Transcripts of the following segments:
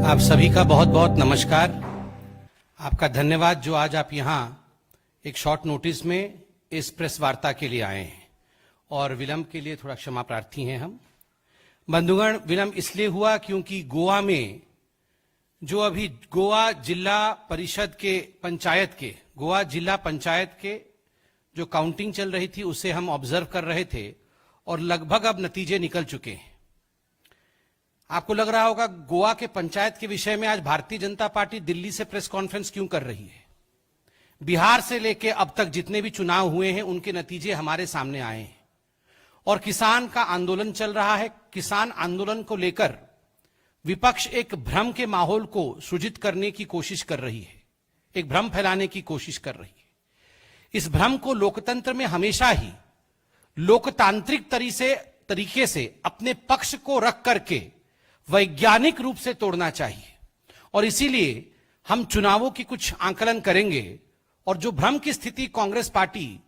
आप सभी का बहुत बहुत नमस्कार। आपका धन्यवाद जो आज आप यहाँ एक शॉर्ट नोटिस में इस प्रेस वार्ता के लिए आए हैं और विलंब के लिए थोड़ा क्षमा प्रार्थी हैं हम। बंधुगण, विलंब इसलिए हुआ क्योंकि गोवा में जो अभी गोवा जिला परिषद के गोवा जिला पंचायत के जो काउंटिंग चल रही थी उसे हम ऑब्जर्व कर रहे थे और लगभग अब नतीजे निकल चुके हैं। आपको लग रहा होगा गोवा के पंचायत के विषय में आज भारतीय जनता पार्टी दिल्ली से प्रेस कॉन्फ्रेंस क्यों कर रही है। बिहार से लेकर अब तक जितने भी चुनाव हुए हैं उनके नतीजे हमारे सामने आए हैं और किसान का आंदोलन चल रहा है। किसान आंदोलन को लेकर विपक्ष एक भ्रम के माहौल को सृजित करने की कोशिश कर रही है, एक भ्रम फैलाने की कोशिश कर रही है। इस भ्रम को लोकतंत्र में हमेशा ही लोकतांत्रिक तरीके से अपने पक्ष को रख करके वैज्ञानिक रूप से तोड़ना चाहिए और इसीलिए हम चुनावों की कुछ आंकलन करेंगे और जो भ्रम की स्थिति कांग्रेस पार्टी,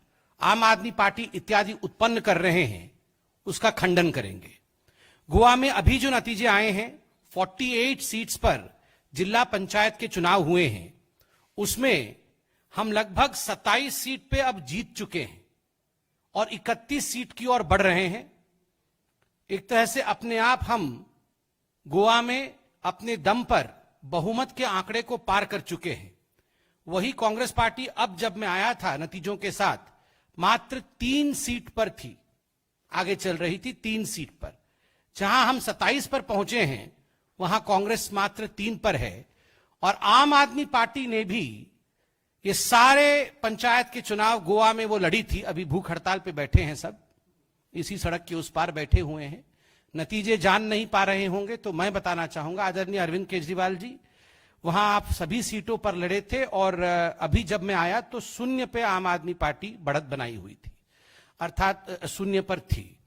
आम आदमी पार्टी इत्यादि उत्पन्न कर रहे हैं उसका खंडन करेंगे। गोवा में अभी जो नतीजे आए हैं, 48 सीट्स पर जिला पंचायत के चुनाव हुए हैं, उसमें हम लगभग 27 सीट पे अब जीत चुके हैं और 31 सीट की ओर बढ़ रहे हैं। एक तरह से अपने आप हम गोवा में अपने दम पर बहुमत के आंकड़े को पार कर चुके हैं। वही कांग्रेस पार्टी अब जब मैं आया था नतीजों के साथ मात्र 3 सीट पर थी, आगे चल रही थी 3 सीट पर। जहां हम 27 पर पहुंचे हैं वहां कांग्रेस मात्र 3 पर है और आम आदमी पार्टी ने भी ये सारे पंचायत के चुनाव गोवा में वो लड़ी थी। अभी भूख हड़ताल पे बैठे हैं, सब इसी सड़क के उस पार बैठे हुए हैं, नतीजे जान नहीं पा रहे होंगे। तो मैं बताना चाहूंगा आदरणीय अरविंद केजरीवाल जी, वहां आप सभी सीटों पर लड़े थे और अभी जब मैं आया तो 0 पे आम आदमी पार्टी बढ़त बनाई हुई थी, अर्थात 0 पर थी।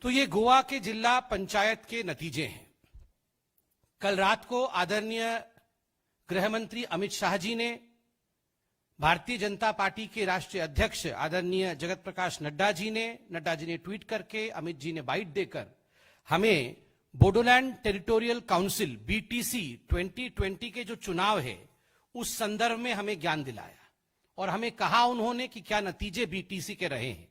तो ये गोवा के जिला पंचायत के नतीजे हैं। कल रात को आदरणीय गृह मंत्री अमित शाह जी ने, भारतीय जनता पार्टी के राष्ट्रीय अध्यक्ष आदरणीय जगत प्रकाश नड्डा जी ने ट्वीट करके, अमित जी ने बाइट देकर हमें बोडोलैंड टेरिटोरियल काउंसिल बीटीसी 2020 के जो चुनाव है उस संदर्भ में हमें ज्ञान दिलाया और हमें कहा उन्होंने कि क्या नतीजे बीटीसी के रहे हैं।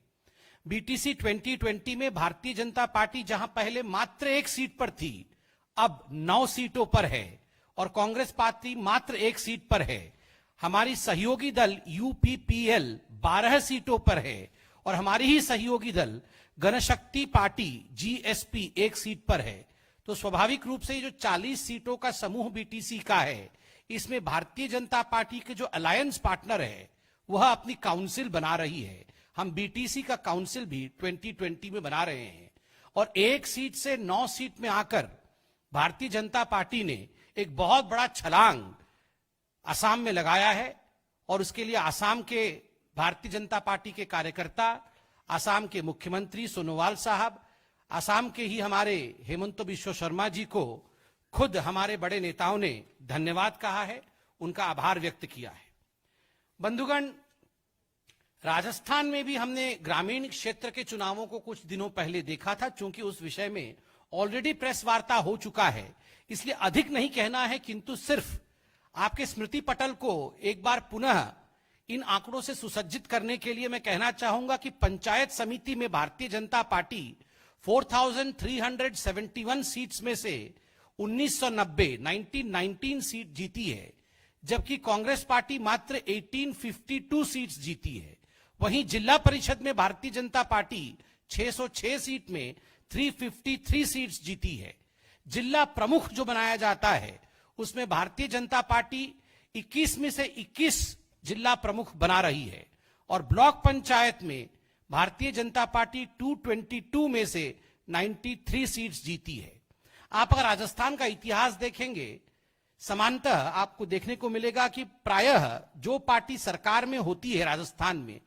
बीटीसी 2020 में भारतीय जनता पार्टी जहां पहले मात्र 1 सीट पर थी अब 9 सीटों पर है और कांग्रेस पार्टी मात्र 1 सीट पर है। हमारी सहयोगी दल यूपीपीएल 12 सीटों पर है और हमारी ही सहयोगी दल जनशक्ति पार्टी जीएसपी 1 सीट पर है। तो स्वाभाविक रूप से जो 40 सीटों का समूह बीटीसी का है, इसमें भारतीय जनता पार्टी के जो अलायंस पार्टनर है वह अपनी काउंसिल बना रही है। हम बीटीसी का काउंसिल भी 2020 में बना रहे हैं और 1 सीट से 9 सीट में आकर भारतीय जनता पार्टी ने एक बहुत बड़ा छलांग असम में लगाया है और उसके लिए असम के भारतीय जनता पार्टी के कार्यकर्ता, असम के मुख्यमंत्री सोनोवाल साहब, असम के ही हमारे हेमंत बिश्व शर्मा जी को खुद हमारे बड़े नेताओं ने धन्यवाद कहा है, उनका आभार व्यक्त किया है। बंधुगण, राजस्थान में भी हमने ग्रामीण क्षेत्र के चुनावों को कुछ दिनों पहले देखा था। चूंकि उस विषय में ऑलरेडी प्रेस वार्ता हो चुका है इसलिए अधिक नहीं कहना है, किंतु सिर्फ आपके स्मृति पटल को एक बार पुनः इन आंकड़ों से सुसज्जित करने के लिए मैं कहना चाहूंगा कि पंचायत समिति में भारतीय जनता पार्टी 4371 सीट्स में से 1919 सीट जीती है, जबकि कांग्रेस पार्टी मात्र 1852 सीट्स जीती है। वहीं जिला परिषद में भारतीय जनता पार्टी 606 सीट में 353 सीट्स जीती है। जिला प्रमुख जो बनाया जाता है उसमें भारतीय जनता पार्टी 21 में से 21 जिला प्रमुख बना रही है और ब्लॉक पंचायत में भारतीय जनता पार्टी 222 में से 93 सीट्स जीती है। आप अगर राजस्थान का इतिहास देखेंगे, समानतः आपको देखने को मिलेगा कि प्रायः जो पार्टी सरकार में होती है राजस्थान में,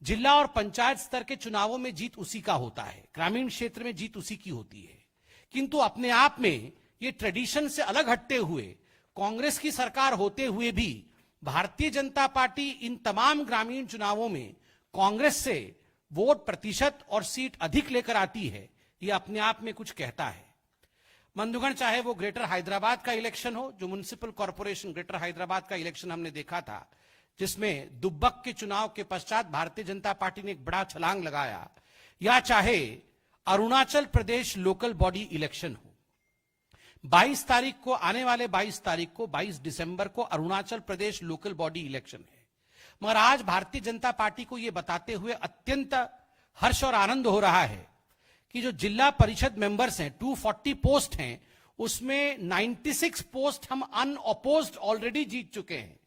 जिला और पंचायत स्तर के चुनावों में जीत उसी का होता है, ग्रामीण क्षेत्र में जीत उसी की होती है। किंतु अपने आप में ये ट्रेडिशन से अलग हटते हुए कांग्रेस की सरकार होते हुए भी भारतीय जनता पार्टी इन तमाम ग्रामीण चुनावों में कांग्रेस से वोट प्रतिशत और सीट अधिक लेकर आती है, यह अपने आप में कुछ कहता है। बंधुगण, चाहे वो ग्रेटर हैदराबाद का इलेक्शन हो, जो म्युनिसिपल कॉर्पोरेशन ग्रेटर हैदराबाद का इलेक्शन हमने देखा था, जिसमें दुब्बक के चुनाव के पश्चात भारतीय जनता पार्टी ने एक बड़ा छलांग लगाया, या चाहे Arunachal Pradesh local body election हो, 22 तारीख को, आने वाले 22 तारीख को, 22 दिसंबर को Arunachal Pradesh local body election है। मगर आज भारतीय जनता पार्टी को यह बताते हुए अत्यंत हर्ष और आनंद हो रहा है कि जो जिला परिषद मेंबर्स हैं, 240 पोस्ट हैं, उसमें 96 पोस्ट हम अनअपोज्ड ऑलरेडी जीत चुके हैं।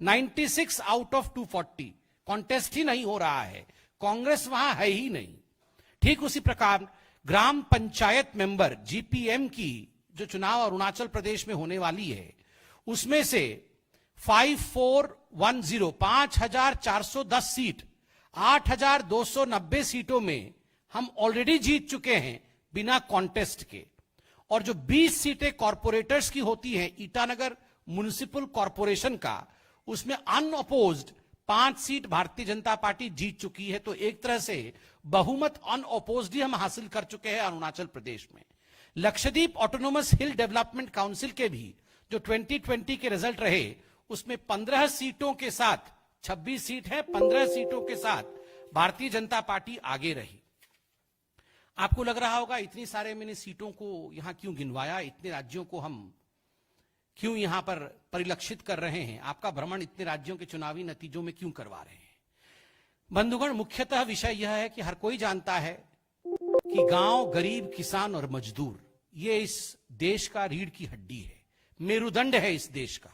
96 आउट ऑफ 240, कॉन्टेस्ट ही नहीं हो रहा है, कांग्रेस वहां है ही नहीं। ठीक उसी प्रकार ग्राम पंचायत मेंबर जीपीएम की जो चुनाव अरुणाचल प्रदेश में होने वाली है, उसमें से 5410 सीट, 8290 सीटों में हम ऑलरेडी जीत चुके हैं बिना कॉन्टेस्ट के। और जो 20 सीटें कॉर्पोरेटर्स की होती हैं ईटानगर म्युनिसिपल कॉर्पोरेशन का, उसमें unopposed 5 seat Bharatiya Janata party जीत चुकी है। तो एक तरह से बहुमत अनअपोज्ड ही हम हासिल कर चुके हैं अरुणाचल प्रदेश में। लक्षद्वीप ऑटोनोमस हिल डेवलपमेंट काउंसिल के भी जो 2020 के रिजल्ट रहे, उसमें 15 सीटों के साथ, 26 सीट है, 15 सीटों के साथ भारतीय जनता पार्टी आगे रही। आपको लग रहा होगा इतनी सारे मैंने सीटों को यहां क्यों गिनवाया, इतने राज्यों को हम क्यों यहां पर परिलक्षित कर रहे हैं, आपका भ्रमण इतने राज्यों के चुनावी नतीजों में क्यों करवा रहे हैं। बंधुगण, मुख्यतः विषय यह है कि हर कोई जानता है कि गांव, गरीब, किसान और मजदूर ये इस देश का रीढ़ की हड्डी है, मेरुदंड है इस देश का।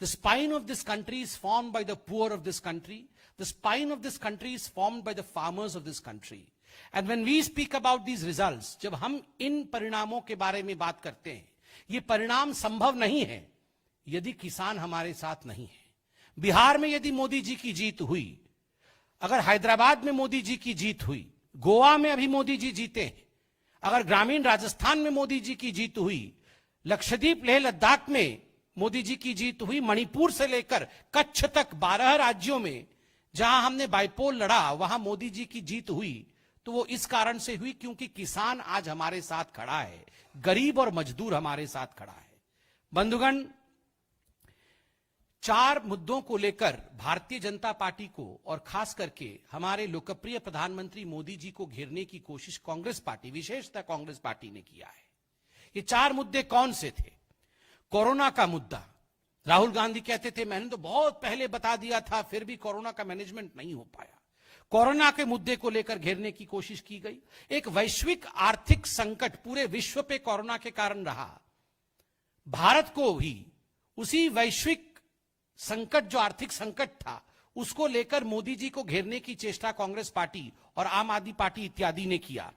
The spine of this country is formed by the poor of this country. The spine of this country is formed by the farmers of this country. And when we speak about these results, जब हम इन परिणामों के बारे में बात करते हैं, ये परिणाम संभव नहीं है यदि किसान हमारे साथ नहीं है। बिहार में यदि मोदी जी की जीत हुई, अगर हैदराबाद में मोदी जी की जीत हुई, गोवा में अभी मोदी जी जीते हैं, अगर ग्रामीण राजस्थान में मोदी जी की जीत हुई, लक्षद्वीप, लेह लद्दाख में मोदी जी की जीत हुई, मणिपुर से लेकर कच्छ तक 12 राज्यों में जहां हमने बाइपोल लड़ा, वहां मोदी जी की जीत हुई, तो वो इस कारण से हुई क्योंकि किसान आज हमारे साथ खड़ा है, गरीब और मजदूर हमारे साथ खड़ा है। बंधुगण, 4 मुद्दों को लेकर भारतीय जनता पार्टी को और खास करके हमारे लोकप्रिय प्रधानमंत्री मोदी जी को घेरने की कोशिश कांग्रेस पार्टी, विशेषतः कांग्रेस पार्टी ने किया है। ये 4 मुद्दे कौन से थे? कोरोना का मुद्दा, राहुल गांधी कहते थे मैंने तो बहुत पहले बता दिया था, फिर भी कोरोना का मैनेजमेंट नहीं हो पाया। कोरोना के मुद्दे को लेकर घेरने की कोशिश की गई। एक वैश्विक आर्थिक संकट पूरे विश्व पे कोरोना के कारण रहा, भारत को भी उसी वैश्विक संकट, जो आर्थिक संकट था, उसको लेकर मोदी जी को घेरने की चेष्टा कांग्रेस पार्टी और आम आदमी पार्टी इत्यादि ने किया।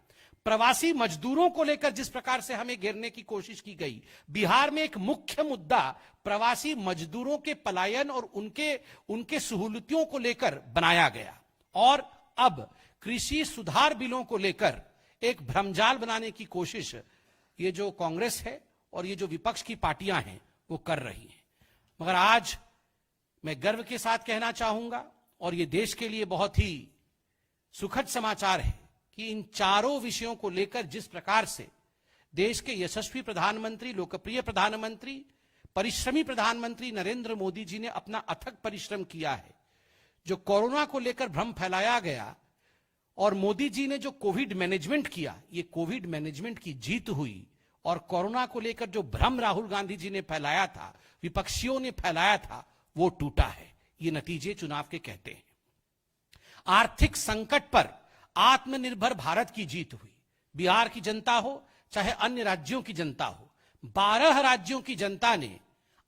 प्रवासी मजदूरों को लेकर जिस प्रकार से हमें घेरने की कोशिश की गई, बिहार में एक मुख्य मुद्दा प्रवासी मजदूरों के पलायन और उनके सहूलियतों को लेकर बनाया गया। और अब कृषि सुधार बिलों को लेकर एक भ्रमजाल बनाने की कोशिश ये जो कांग्रेस है और ये जो विपक्ष की पार्टियां हैं वो कर रही हैं। मगर आज मैं गर्व के साथ कहना चाहूंगा, और ये देश के लिए बहुत ही सुखद समाचार है कि इन 4 विषयों को लेकर जिस प्रकार से देश के यशस्वी प्रधानमंत्री, लोकप्रिय प्रधानमंत्री, परिश्रमी प्रधानमंत्री नरेंद्र मोदी जी ने अपना अथक परिश्रम किया है, जो कोरोना को लेकर भ्रम फैलाया गया और मोदी जी ने जो कोविड मैनेजमेंट किया, ये कोविड मैनेजमेंट की जीत हुई। और कोरोना को लेकर जो भ्रम राहुल गांधी जी ने फैलाया था, विपक्षियों ने फैलाया था, वो टूटा है। ये नतीजे चुनाव के कहते हैं। आर्थिक संकट पर आत्मनिर्भर भारत की जीत हुई। बिहार की जनता हो चाहे अन्य राज्यों की जनता हो, 12 राज्यों की जनता ने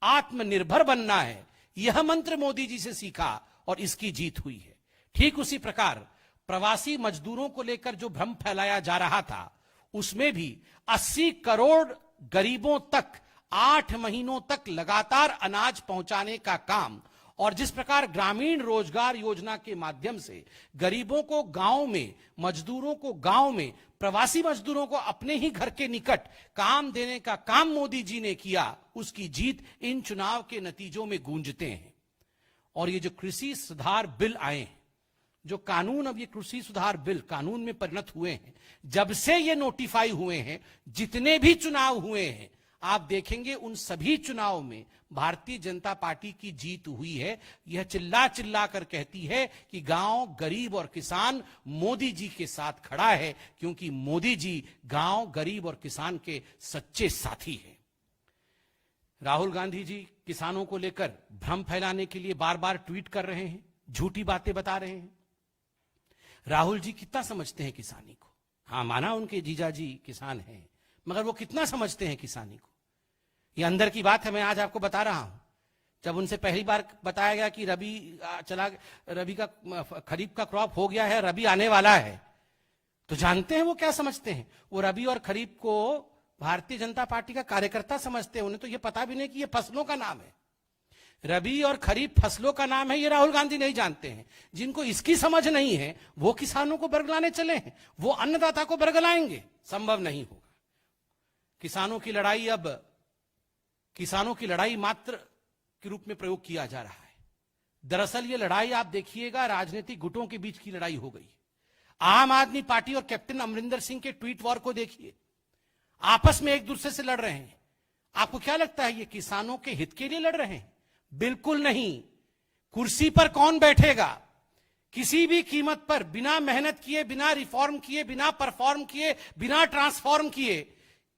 आत्मनिर्भर बनना है, यह मंत्र मोदी जी से सीखा और इसकी जीत हुई है। ठीक उसी प्रकार प्रवासी मजदूरों को लेकर जो भ्रम फैलाया जा रहा था, उसमें भी 80 करोड़ गरीबों तक 8 महीनों तक लगातार अनाज पहुंचाने का काम, और जिस प्रकार ग्रामीण रोजगार योजना के माध्यम से गरीबों को गांव में, मजदूरों को गांव में, प्रवासी मजदूरों को अपने ही घर के निकट काम देने का काम मोदी जी ने किया, उसकी जीत इन चुनाव के नतीजों में गूंजते हैं। और ये जो कृषि सुधार बिल आए हैं, जो कानून अब ये कृषि सुधार बिल कानून में परिणत हुए हैं, जब से ये नोटिफाई हुए हैं, जितने भी चुनाव हुए हैं, आप देखेंगे उन सभी चुनाव में भारतीय जनता पार्टी की जीत हुई है। यह चिल्ला चिल्ला कर कहती है कि गांव, गरीब और किसान मोदी जी के साथ खड़ा है, क्योंकि मोदी जी गांव, गरीब और किसान के सच्चे साथी हैं। राहुल गांधी जी किसानों को लेकर भ्रम फैलाने के लिए बार बार ट्वीट कर रहे हैं, झूठी बातें बता रहे हैं। राहुल जी कितना समझते हैं किसानी को? हाँ, माना उनके जीजा जी किसान हैं, मगर वो कितना समझते हैं किसानी को? ये अंदर की बात है, मैं आज आपको बता रहा हूं। जब उनसे पहली बार बताया गया कि रबी का खरीफ का क्रॉप हो गया है, रबी आने वाला है, तो जानते हैं वो क्या समझते हैं? वो रबी और खरीफ को भारतीय जनता पार्टी का कार्यकर्ता समझते हैं। उन्हें तो ये पता भी नहीं कि ये फसलों का नाम है। रबी और खरीफ फसलों का नाम है, ये राहुल गांधी नहीं जानते हैं। जिनको इसकी समझ नहीं है वो किसानों को बरगलाने चले हैं, वो अन्नदाता को बरगलाएंगे, संभव नहीं होगा। किसानों की लड़ाई मात्र के रूप में प्रयोग किया जा रहा है। दरअसल ये लड़ाई आप देखिएगा राजनीतिक गुटों के बीच की लड़ाई हो गई। आम आदमी पार्टी और कैप्टन अमरिंदर सिंह के ट्वीट वॉर को देखिए, आपस में एक दूसरे से लड़ रहे हैं। आपको क्या लगता है ये किसानों के हित के लिए लड़ रहे हैं? बिल्कुल नहीं। कुर्सी पर कौन बैठेगा, किसी भी कीमत पर, बिना मेहनत किए, बिना रिफॉर्म किए, बिना परफॉर्म किए, बिना ट्रांसफॉर्म किए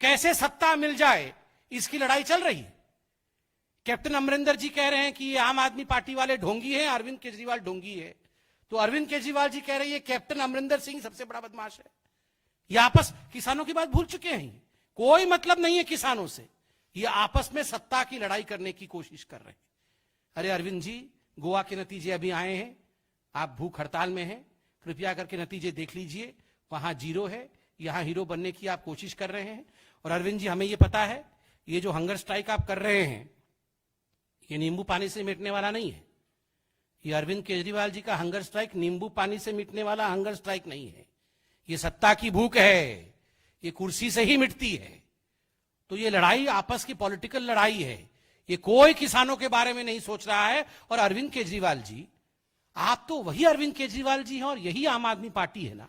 कैसे सत्ता मिल जाए, इसकी लड़ाई चल रही है। कैप्टन अमरिंदर जी कह रहे हैं कि ये आम आदमी पार्टी वाले ढोंगी हैं, अरविंद केजरीवाल ढोंगी है। तो अरविंद केजरीवाल जी कह रहे हैं कैप्टन अमरिंदर सिंह सबसे बड़ा बदमाश है। ये आपस किसानों की बात भूल चुके हैं। कोई मतलब नहीं है किसानों से, ये आपस में सत्ता की लड़ाई करने की कोशिश कर रहे हैं। अरे अरविंद जी, गोवा के नतीजे अभी आए हैं, आप भूख हड़ताल में हैं, कृपया करके नतीजे देख लीजिए। वहां जीरो है, यहां हीरो बनने की आप कोशिश कर रहे हैं। और अरविंद जी, हमें यह पता है ये जो हंगर स्ट्राइक आप कर रहे हैं ये नींबू पानी से मिटने वाला नहीं है। ये अरविंद केजरीवाल जी का हंगर स्ट्राइक नींबू पानी से मिटने वाला हंगर स्ट्राइक नहीं है। ये सत्ता की भूख है, ये कुर्सी से ही मिटती है। तो ये लड़ाई आपस की पॉलिटिकल लड़ाई है, ये कोई किसानों के बारे में नहीं सोच रहा है। और अरविंद केजरीवाल जी, आप तो वही अरविंद केजरीवाल जी हैं और यही आम आदमी पार्टी है ना,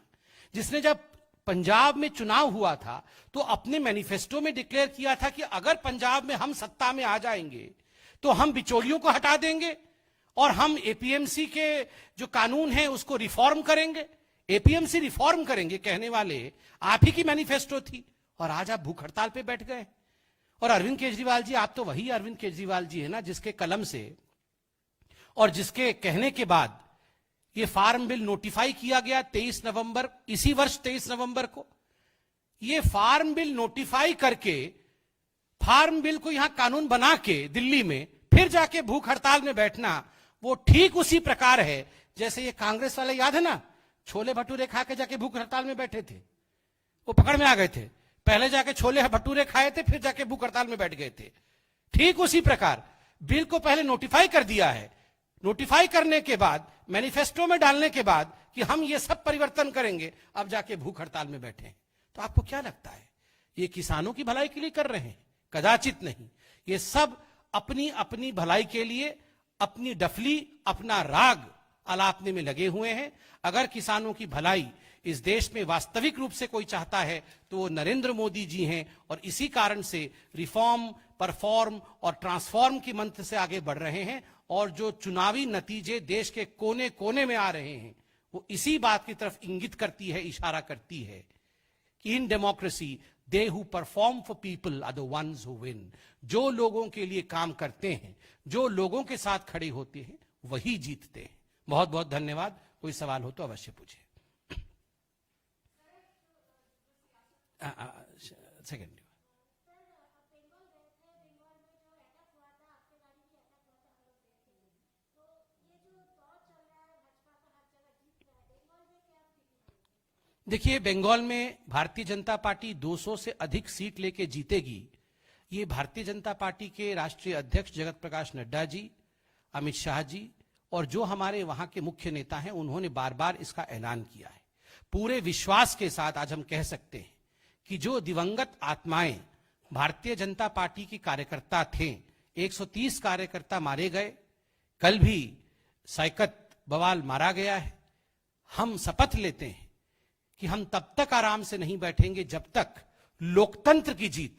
जिसने जब पंजाब में चुनाव हुआ था तो अपने मैनिफेस्टो में डिक्लेयर किया था कि अगर पंजाब में हम सत्ता में आ जाएंगे तो हम बिचौलियों को हटा देंगे और हम एपीएमसी के जो कानून है उसको रिफॉर्म करेंगे। एपीएमसी रिफॉर्म करेंगे कहने वाले आप ही की मैनिफेस्टो थी, और आज आप भूख हड़ताल पे बैठ गए। और अरविंद केजरीवाल जी, आप तो वही अरविंद केजरीवाल जी है ना जिसके कलम से और जिसके कहने के बाद ये फार्म बिल नोटिफाई किया गया 23 नवंबर, इसी वर्ष 23 नवंबर को। ये फार्म बिल नोटिफाई करके, फार्म बिल को यहां कानून बना के दिल्ली में फिर जाके भूख हड़ताल में बैठना, वो ठीक उसी प्रकार है जैसे ये कांग्रेस वाले, याद है ना, छोले भटूरे खा के जाके भूख हड़ताल में बैठे थे, वो पकड़ में आ गए थे। पहले जाके छोले भटूरे खाए थे, फिर जाके भूख हड़ताल में बैठ गए थे। ठीक उसी प्रकार बिल को पहले नोटिफाई कर दिया है, नोटिफाई करने के बाद, मैनिफेस्टो में डालने के बाद कि हम ये सब परिवर्तन करेंगे, अब जाके भूख हड़ताल में बैठे हैं। तो आपको क्या लगता है ये किसानों की भलाई के लिए कर रहे हैं? कदाचित नहीं। ये सब अपनी अपनी भलाई के लिए अपनी डफली, अपना राग अलापने में लगे हुए हैं। अगर किसानों की भलाई इस देश में वास्तविक रूप से कोई चाहता है तो वो नरेंद्र मोदी जी हैं, और इसी कारण से रिफॉर्म, परफॉर्म और ट्रांसफॉर्म की मंत्र से आगे बढ़ रहे हैं। और जो चुनावी नतीजे देश के कोने कोने में आ रहे हैं वो इसी बात की तरफ इंगित करती है, इशारा करती है कि इन democracy they who perform for people are the ones who win. जो लोगों के लिए काम करते हैं, जो लोगों के साथ खड़े होते हैं, वही जीतते हैं। बहुत बहुत धन्यवाद। कोई सवाल हो तो अवश्य पूछिए। सेकेंड, देखिए, बंगाल में भारतीय जनता पार्टी 200 से अधिक सीट लेके जीतेगी। ये भारतीय जनता पार्टी के राष्ट्रीय अध्यक्ष जगत प्रकाश नड्डा जी, अमित शाह जी और जो हमारे वहां के मुख्य नेता हैं, उन्होंने बार बार इसका ऐलान किया है। पूरे विश्वास के साथ आज हम कह सकते हैं कि जो दिवंगत आत्माएं भारतीय जनता पार्टी की कार्यकर्ता थे, 130 कार्यकर्ता मारे गए, कल भी सैकत बवाल मारा गया है, हम शपथ लेते हैं कि हम तब तक आराम से नहीं बैठेंगे जब तक लोकतंत्र की जीत,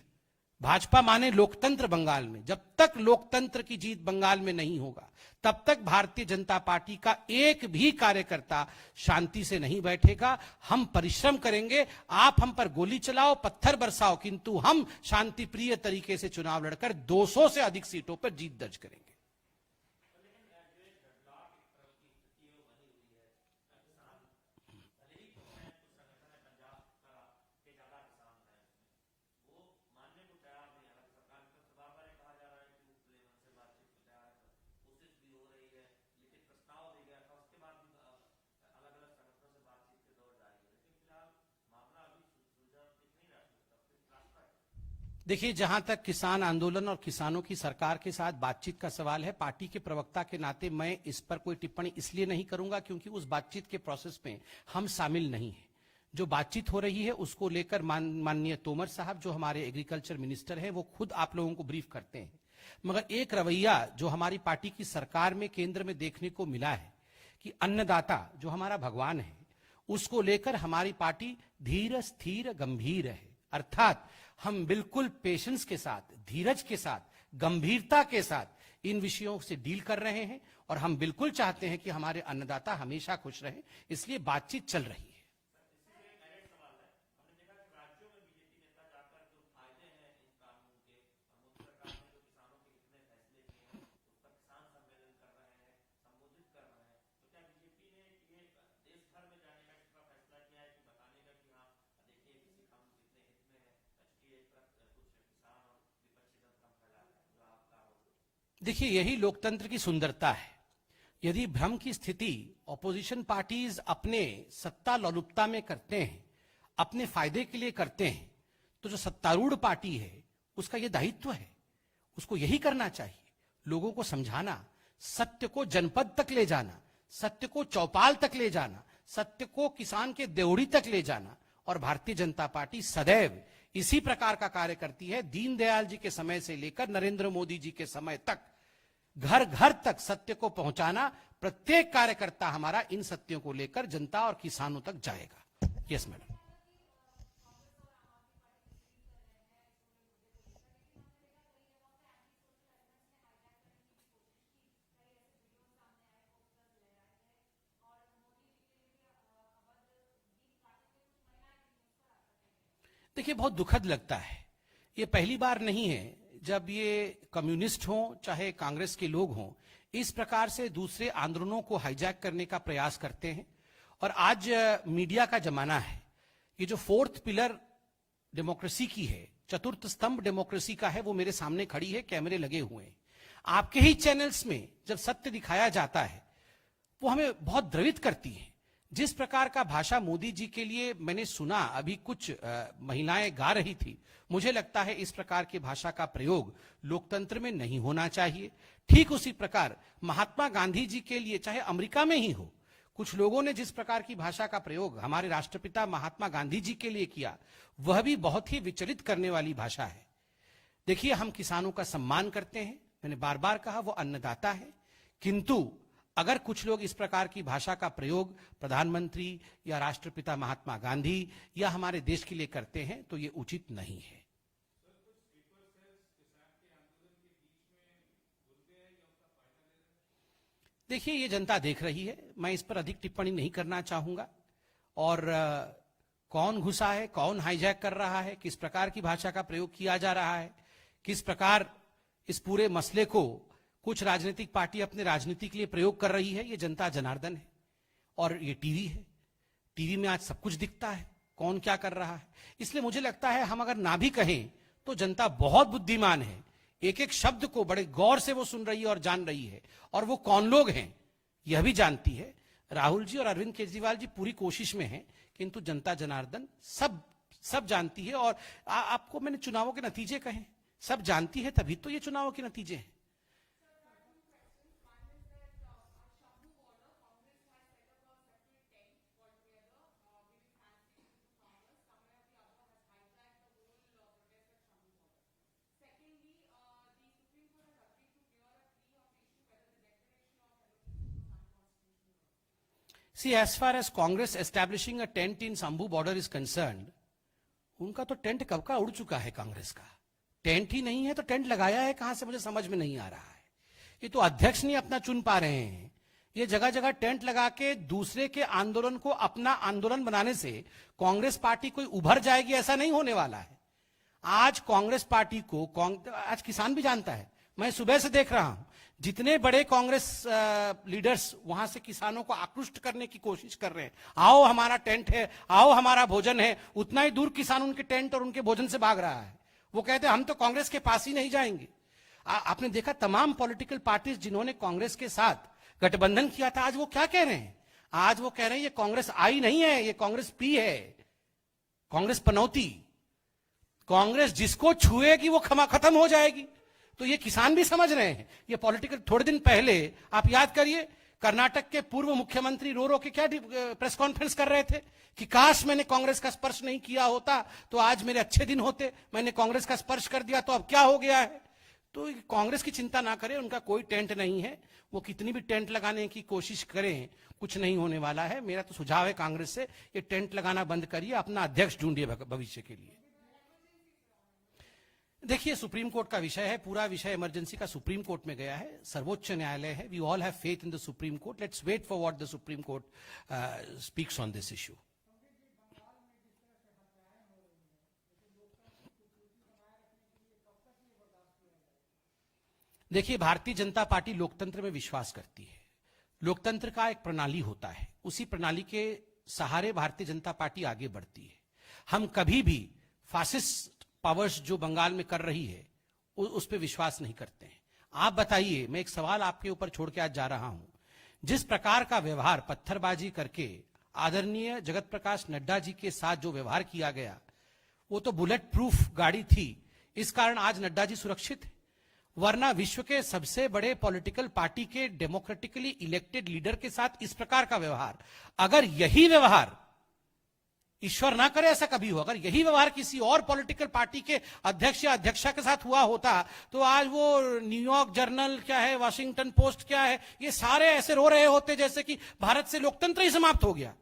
भाजपा माने लोकतंत्र बंगाल में, जब तक लोकतंत्र की जीत बंगाल में नहीं होगा तब तक भारतीय जनता पार्टी का एक भी कार्यकर्ता शांति से नहीं बैठेगा। हम परिश्रम करेंगे, आप हम पर गोली चलाओ, पत्थर बरसाओ, किंतु हम शांतिप्रिय तरीके से चुनाव लड़कर 200 से अधिक सीटों पर जीत दर्ज करेंगे। देखिए, जहां तक किसान आंदोलन और किसानों की सरकार के साथ बातचीत का सवाल है, पार्टी के प्रवक्ता के नाते मैं इस पर कोई टिप्पणी इसलिए नहीं करूंगा क्योंकि उस बातचीत के प्रोसेस में हम शामिल नहीं हैं। जो बातचीत हो रही है उसको लेकर माननीय तोमर साहब जो हमारे एग्रीकल्चर मिनिस्टर हैं वो खुद आप लोगों को ब्रीफ करते हैं। मगर एक रवैया जो हमारी पार्टी की सरकार में केंद्र में देखने को मिला है कि अन्नदाता जो हमारा भगवान है उसको लेकर हमारी पार्टी धीर स्थिर गंभीर है। अर्थात हम बिल्कुल पेशेंस के साथ, धीरज के साथ, गंभीरता के साथ इन विषयों से डील कर रहे हैं और हम बिल्कुल चाहते हैं कि हमारे अन्नदाता हमेशा खुश रहें, इसलिए बातचीत चल रही है। देखिए, यही लोकतंत्र की सुंदरता है। यदि भ्रम की स्थिति ऑपोजिशन पार्टीज अपने सत्ता लोलुपता में करते हैं, अपने फायदे के लिए करते हैं, तो जो सत्तारूढ़ पार्टी है उसका यह दायित्व है, उसको यही करना चाहिए, लोगों को समझाना, सत्य को जनपद तक ले जाना, सत्य को चौपाल तक ले जाना, सत्य को किसान के देवड़ी तक ले जाना। और भारतीय जनता पार्टी सदैव इसी प्रकार का कार्य करती है। दीनदयाल जी के समय से लेकर नरेंद्र मोदी जी के समय तक घर घर तक सत्य को पहुंचाना, प्रत्येक कार्यकर्ता हमारा इन सत्यों को लेकर जनता और किसानों तक जाएगा। Yes madam. देखिए, बहुत दुखद लगता है, ये पहली बार नहीं है जब ये कम्युनिस्ट हों चाहे कांग्रेस के लोग हों, इस प्रकार से दूसरे आंदोलनों को हाईजैक करने का प्रयास करते हैं। और आज मीडिया का जमाना है, ये जो फोर्थ पिलर डेमोक्रेसी की है, चतुर्थ स्तंभ डेमोक्रेसी का है, वो मेरे सामने खड़ी है, कैमरे लगे हुए हैं। आपके ही चैनल्स में जब सत्य दिखाया जाता है वो हमें बहुत द्रवित करती है। जिस प्रकार का भाषा मोदी जी के लिए मैंने सुना, अभी कुछ महिलाएं गा रही थी, मुझे लगता है इस प्रकार की भाषा का प्रयोग लोकतंत्र में नहीं होना चाहिए। ठीक उसी प्रकार महात्मा गांधी जी के लिए, चाहे अमेरिका में ही हो, कुछ लोगों ने जिस प्रकार की भाषा का प्रयोग हमारे राष्ट्रपिता महात्मा गांधी जी के लिए किया, वह भी बहुत ही विचलित करने वाली भाषा है। देखिए, हम किसानों का सम्मान करते हैं, मैंने बार बार कहा वो अन्नदाता है, किंतु अगर कुछ लोग इस प्रकार की भाषा का प्रयोग प्रधानमंत्री या राष्ट्रपिता महात्मा गांधी या हमारे देश के लिए करते हैं तो ये उचित नहीं है। देखिए, ये जनता देख रही है, मैं इस पर अधिक टिप्पणी नहीं करना चाहूंगा। और कौन घुसा है, कौन हाईजैक कर रहा है, किस प्रकार की भाषा का प्रयोग किया जा रहा है, किस प्रकार इस पूरे मसले को कुछ राजनीतिक पार्टी अपने राजनीति के लिए प्रयोग कर रही है, ये जनता जनार्दन है। और ये टीवी है, टीवी में आज सब कुछ दिखता है, कौन क्या कर रहा है। इसलिए मुझे लगता है हम अगर ना भी कहें तो जनता बहुत बुद्धिमान है, एक एक शब्द को बड़े गौर से वो सुन रही है और जान रही है, और वो कौन लोग हैं यह भी जानती है। राहुल जी और अरविंद केजरीवाल जी पूरी कोशिश में हैं, किंतु जनता जनार्दन सब जानती है। और आपको मैंने चुनावों के नतीजे कहे, सब जानती है, तभी तो ये चुनावों के नतीजे हैं। See, as far as Congress establishing a tent in Sambhu border is concerned, उनका तो टेंट कब का उड़ चुका है कांग्रेस का। टेंट ही नहीं है तो टेंट लगाया है कहां से, मुझे समझ में नहीं आ रहा है। ये तो अध्यक्ष नहीं अपना चुन पा रहे हैं। ये जगह जगह टेंट लगा के दूसरे के आंदोलन को अपना आंदोलन बनाने से कांग्रेस पार्टी कोई उभर जाएगी, ऐसा नहीं होने वाला है। आज कांग्रेस पार्टी को आज किसान भी जानता है, मैं सुबह से देख रहा हूं जितने बड़े कांग्रेस लीडर्स वहां से किसानों को आकृष्ट करने की कोशिश कर रहे हैं, आओ हमारा टेंट है, आओ हमारा भोजन है, उतना ही दूर किसान उनके टेंट और उनके भोजन से भाग रहा है। वो कहते हैं हम तो कांग्रेस के पास ही नहीं जाएंगे। आपने देखा तमाम पॉलिटिकल पार्टीज जिन्होंने कांग्रेस के साथ गठबंधन किया था, आज वो क्या कह रहे हैं? आज वो कह रहे हैं ये कांग्रेस आई नहीं है, ये कांग्रेस पी है, कांग्रेस पनौती। कांग्रेस जिसको छुएगी वो खत्म हो जाएगी। तो ये किसान भी समझ रहे हैं। ये पॉलिटिकल, थोड़े दिन पहले आप याद करिए कर्नाटक के पूर्व मुख्यमंत्री रो रो के क्या प्रेस कॉन्फ्रेंस कर रहे थे कि काश मैंने कांग्रेस का स्पर्श नहीं किया होता तो आज मेरे अच्छे दिन होते, मैंने कांग्रेस का स्पर्श कर दिया तो अब क्या हो गया है। तो कांग्रेस की चिंता ना करें, उनका कोई टेंट नहीं है। वो कितनी भी टेंट लगाने की कोशिश करें कुछ नहीं होने वाला है। मेरा तो सुझाव है कांग्रेस से, ये टेंट लगाना बंद करिए, अपना अध्यक्ष ढूंढिए भविष्य के लिए। देखिए, सुप्रीम कोर्ट का विषय है, पूरा विषय इमरजेंसी का सुप्रीम कोर्ट में गया है, सर्वोच्च न्यायालय है। We all have faith in the supreme court. Let's wait for what the supreme court speaks on this issue. देखिए, भारतीय जनता पार्टी लोकतंत्र में विश्वास करती है। लोकतंत्र का एक प्रणाली होता है, उसी प्रणाली के सहारे भारतीय जनता पार्टी आगे बढ़ती है। हम कभी भी फासिस्ट पावर्स जो बंगाल में कर रही है उस पर विश्वास नहीं करते हैं। आप बताइए, मैं एक सवाल आपके ऊपर छोड़ के आज जा रहा हूं, जिस प्रकार का व्यवहार पत्थरबाजी करके आदरणीय जगत प्रकाश नड्डा जी के साथ जो व्यवहार किया गया, वो तो बुलेट प्रूफ गाड़ी थी, इस कारण आज नड्डा जी सुरक्षित है। वरना विश्व के सबसे बड़े पॉलिटिकल पार्टी के डेमोक्रेटिकली इलेक्टेड लीडर के साथ इस प्रकार का व्यवहार, अगर यही व्यवहार, ईश्वर ना करे ऐसा कभी हो, अगर यही व्यवहार किसी और पॉलिटिकल पार्टी के अध्यक्ष या अध्यक्षा के साथ हुआ होता तो आज वो न्यूयॉर्क जर्नल क्या है, वॉशिंगटन पोस्ट क्या है, ये सारे ऐसे रो रहे होते जैसे कि भारत से लोकतंत्र ही समाप्त हो गया।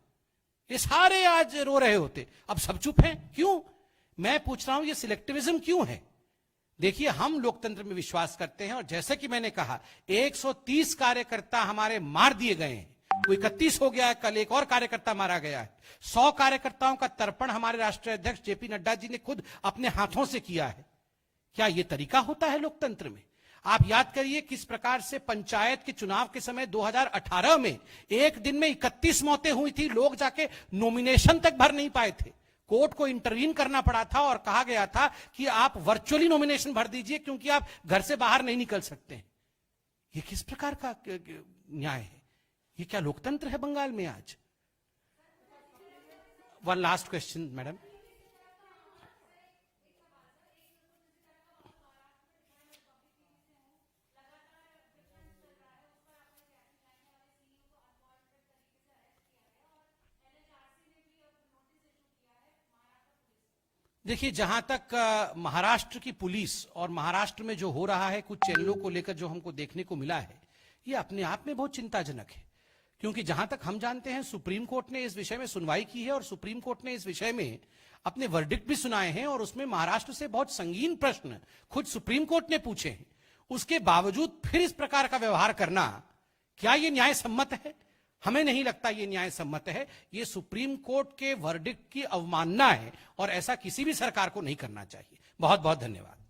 ये सारे आज रो रहे होते। अब सब चुप हैं, क्यों? मैं पूछ रहा हूं ये सिलेक्टिविज्म क्यों है? देखिए, हम लोकतंत्र में विश्वास करते हैं और जैसे कि मैंने कहा 130 कार्यकर्ता हमारे मार दिए गए हैं, वो 31 हो गया है, कल एक और कार्यकर्ता मारा गया है। 100 कार्यकर्ताओं का तर्पण हमारे राष्ट्रीय अध्यक्ष जेपी नड्डा जी ने खुद अपने हाथों से किया है। क्या यह तरीका होता है लोकतंत्र में? आप याद करिए किस प्रकार से पंचायत के चुनाव के समय 2018 में एक दिन में 31 मौतें हुई थी, लोग जाके नॉमिनेशन तक भर नहीं पाए थे। कोर्ट को इंटरवीन करना पड़ा था और कहा गया था कि आप वर्चुअली नॉमिनेशन भर दीजिए क्योंकि आप घर से बाहर नहीं निकल सकते। ये किस प्रकार का न्याय है? ये क्या लोकतंत्र है बंगाल में आज? One last question madam. देखिए, जहां तक महाराष्ट्र की पुलिस और महाराष्ट्र में जो हो रहा है कुछ चैनलों को लेकर जो हमको देखने को मिला है, ये अपने आप में बहुत चिंताजनक है। क्योंकि जहां तक हम जानते हैं सुप्रीम कोर्ट ने इस विषय में सुनवाई की है और सुप्रीम कोर्ट ने इस विषय में अपने वर्डिक्ट भी सुनाए हैं और उसमें महाराष्ट्र से बहुत संगीन प्रश्न खुद सुप्रीम कोर्ट ने पूछे हैं। उसके बावजूद फिर इस प्रकार का व्यवहार करना, क्या यह न्याय सम्मत है? हमें नहीं लगता ये न्याय सम्मत है। ये सुप्रीम कोर्ट के वर्डिक्ट की अवमानना है और ऐसा किसी भी सरकार को नहीं करना चाहिए। बहुत बहुत धन्यवाद।